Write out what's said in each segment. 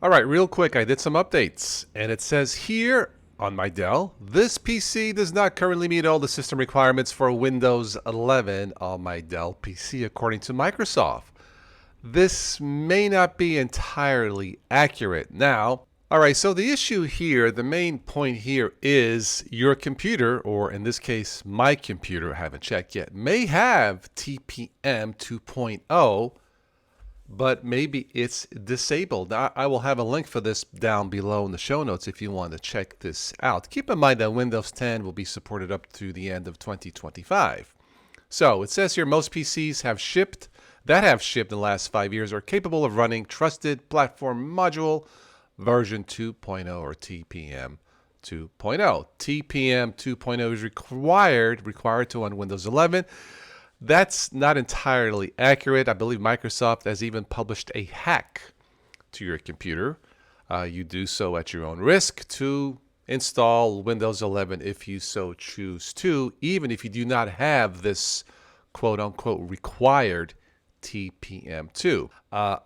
All right, real quick, I did some updates, and it says here on my Dell, this PC does not currently meet all the system requirements for Windows 11 on my Dell PC, according to Microsoft. This may not be entirely accurate. Now, all right, so the issue here, the main point here is your computer, or in this case, my computer, I haven't checked yet, may have TPM 2.0, but maybe it's disabled. Now, I will have a link for this down below in the show notes if you want to check this out. Keep in mind that Windows 10 will be supported up to the end of 2025. So it says here most PCs have shipped in the last 5 years are capable of running Trusted Platform Module version 2.0 or TPM 2.0. TPM 2.0 is required to run Windows 11. That's not entirely accurate. I believe Microsoft has even published a hack to your computer. You do so at your own risk to install Windows 11 if you so choose to, even if you do not have this quote-unquote required TPM2.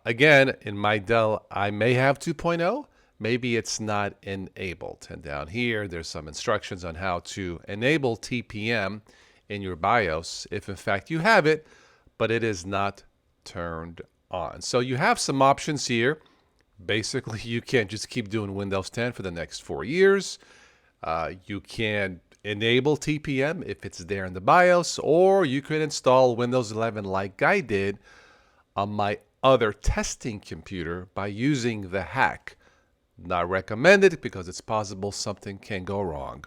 Again, in my Dell, I may have 2.0. Maybe it's not enabled. And down here, there's some instructions on how to enable TPM in your BIOS if in fact you have it, but it is not turned on. So you have some options here. Basically, you can't just keep doing Windows 10 for the next 4 years. You can enable TPM if it's there in the BIOS, or you could install Windows 11 like I did on my other testing computer by using the hack. Not recommended because it's possible something can go wrong.